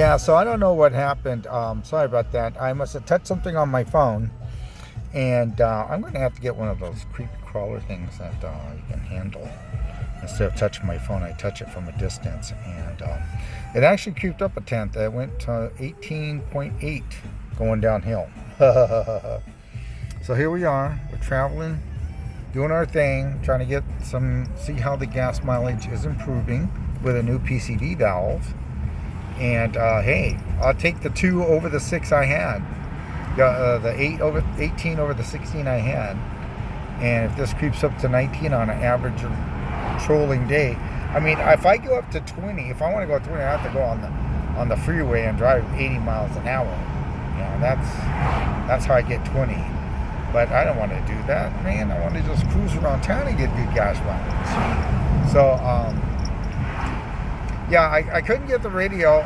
Yeah, so I don't know what happened. Sorry about that. I must have touched something on my phone, and I'm going to have to get one of those creepy crawler things that you can handle. Instead of touching my phone, I touch it from a distance, and it actually creeped up a tenth. It went to 18.8 going downhill. So here we are. We're traveling, doing our thing, trying to get see how the gas mileage is improving with a new PCV valve. And hey, I'll take the 2 over the 6 I had, the 18 over the 16 I had. And if this creeps up to 19 on an average trolling day, I mean, if I go up to 20, if I want to go 20, I have to go on the freeway and drive 80 miles an hour. You know, that's how I get 20. But I don't want to do that, man. I want to just cruise around town and get good gas mileage. So, yeah, I couldn't get the radio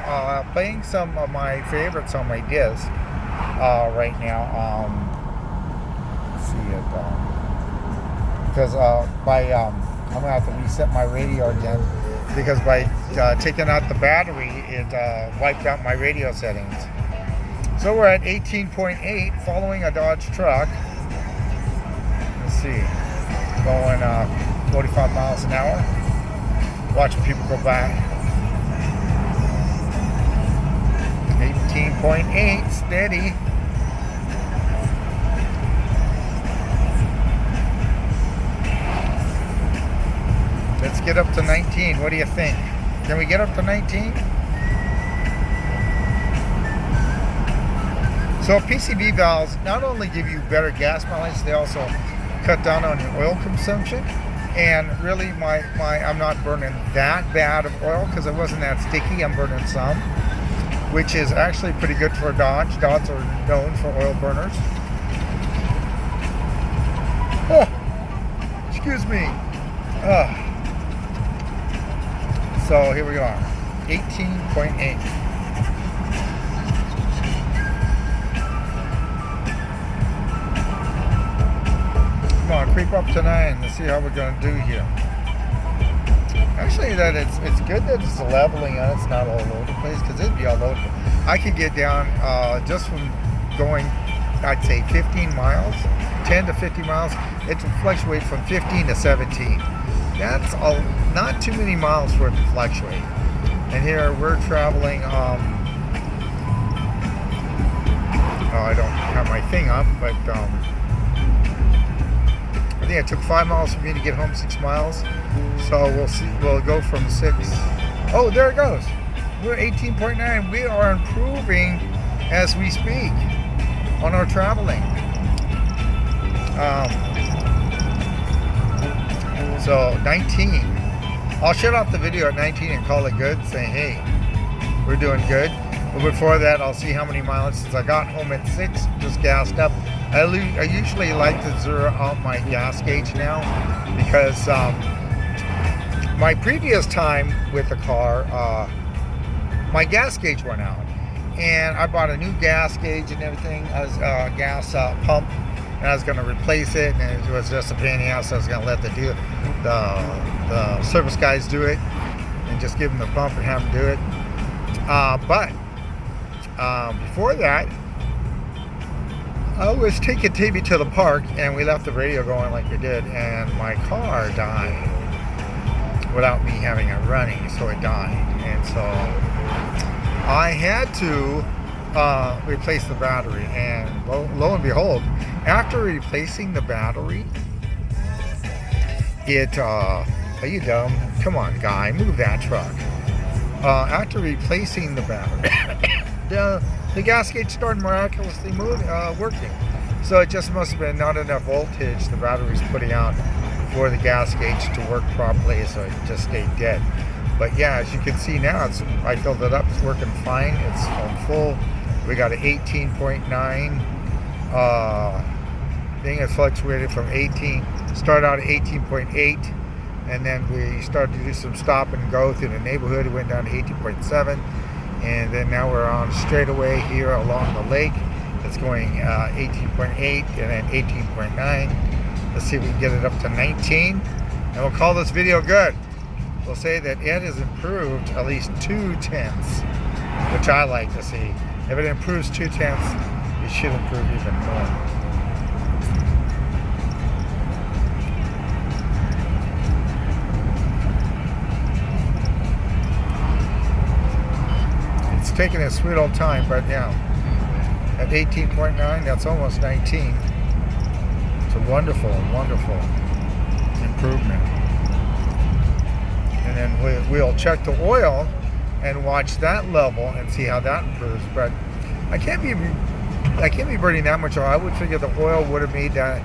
playing some of my favorites on my disc right now. Let's see it. Because I'm going to have to reset my radio again. Because by taking out the battery, it wiped out my radio settings. So we're at 18.8 following a Dodge truck. Let's see. Going 45 miles an hour. Watching people go by. 18.8, steady. Let's get up to 19. What do you think? Can we get up to 19? So PCV valves not only give you better gas mileage, they also cut down on your oil consumption. And really, I'm not burning that bad of oil because it wasn't that sticky. I'm burning some, which is actually pretty good for a Dodge. Dodge are known for oil burners. Oh, excuse me. So here we are, 18.8. Come on, creep up to 9. Let's see how we're going to do here. Actually, that it's good that it's leveling and it's not all over the place, because it'd be all over. I could get down just from going, I'd say 15 miles, 10 to 50 miles. It will fluctuate from 15 to 17. That's not too many miles for it to fluctuate. And here we're traveling. I don't have my thing up, but I think it took 5 miles for me to get home, 6 miles. So we'll see. We'll go from 6. Oh, there it goes. We're 18.9. We are improving as we speak on our traveling. So 19. I'll shut off the video at 19 and call it good, saying, hey, we're doing good. But before that, I'll see how many miles. Since I got home at 6, just gassed up. I usually like to zero out my gas gauge now, because my previous time with the car, my gas gauge went out. And I bought a new gas gauge and everything, as a gas pump. And I was going to replace it, and it was just a pain in the ass. So I was going to let the service guys do it, and just give them the pump and have them do it. But before that, I was taking TV to the park, and we left the radio going like we did, and my car died without me having it running, so it died. And so I had to replace the battery, and lo and behold, after replacing the battery, are you dumb? Come on, guy, move that truck. After replacing the battery, the gas gauge started miraculously working. So it just must have been not enough voltage the battery's putting out for the gas gauge to work properly, so it just stayed dead. But yeah, as you can see now, I filled it up, it's working fine, it's on full. We got an 18.9 thing. It fluctuated from 18, started out at 18.8, and then we started to do some stop and go through the neighborhood. It went down to 18.7, and then now we're on straightaway here along the lake. It's going 18.8 and then 18.9. Let's see if we can get it up to 19, and we'll call this video good. We'll say that it has improved at least 0.2 which I like to see. If it improves 0.2, it should improve even more. It's taking a sweet old time, but yeah, at 18.9, that's almost 19. It's a wonderful, wonderful improvement. And then we'll check the oil and watch that level and see how that improves. But I can't be burning that much oil. I would figure the oil would have made that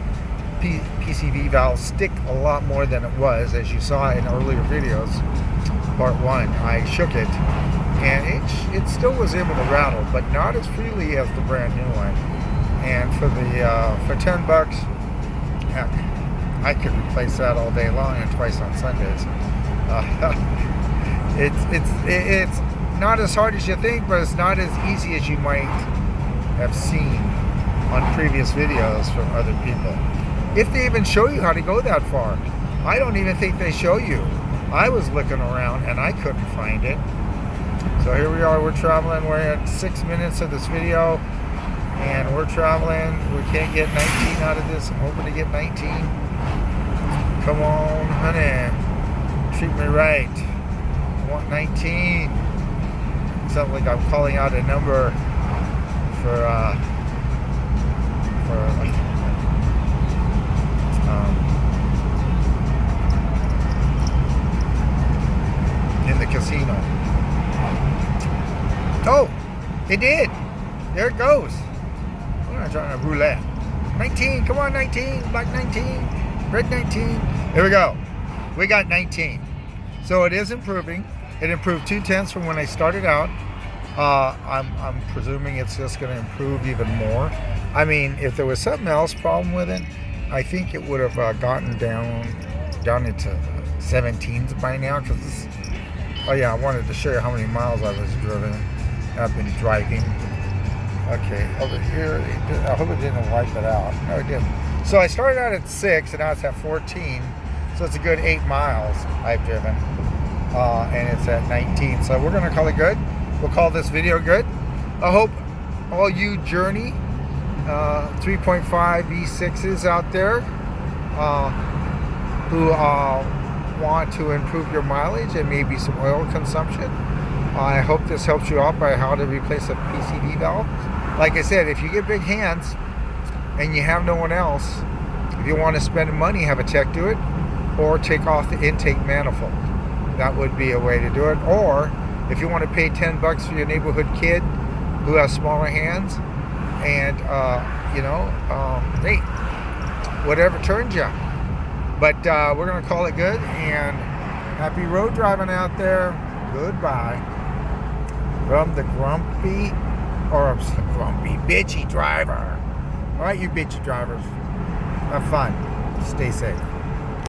PCV valve stick a lot more than it was, as you saw in earlier videos. Part 1, I shook it, and it still was able to rattle, but not as freely as the brand new one. And for $10, heck, I could replace that all day long and twice on Sundays. It's not as hard as you think, but it's not as easy as you might have seen on previous videos from other people. If they even show you how to go that far. I don't even think they show you. I was looking around and I couldn't find it. So here we are, we're traveling. We're at 6 minutes of this video and we're traveling. We can't get 19 out of this. I'm hoping to get 19. Come on, honey. Treat me right. I want 19. Sounds like I'm calling out a number for in the casino. Oh, it did. There it goes. We're not trying to roulette. 19. Come on, 19. Black 19. Red 19. Here we go. We got 19. So it is improving. It improved 0.2 from when I started out. I'm presuming it's just going to improve even more. I mean, if there was something else problem with it, I think it would have gotten down into 17s by now. Because oh yeah, I wanted to show you how many miles I've been driving. Okay, over here. I hope it didn't wipe it out. No, it didn't. So I started out at 6, and now it's at 14. So it's a good 8 miles I've driven. And it's at 19. So we're going to call it good. We'll call this video good. I hope all you Joruney 3.5 V6s out there who want to improve your mileage and maybe some oil consumption. I hope this helps you out by how to replace a PCV valve. Like I said, if you get big hands and you have no one else, if you want to spend money, have a tech do it, or take off the intake manifold. That would be a way to do it. Or if you want to pay $10 for your neighborhood kid who has smaller hands, and hey, whatever turns you. But we're gonna call it good, and happy road driving out there. Goodbye from the grumpy bitchy driver. All right, you bitchy drivers, have fun, stay safe.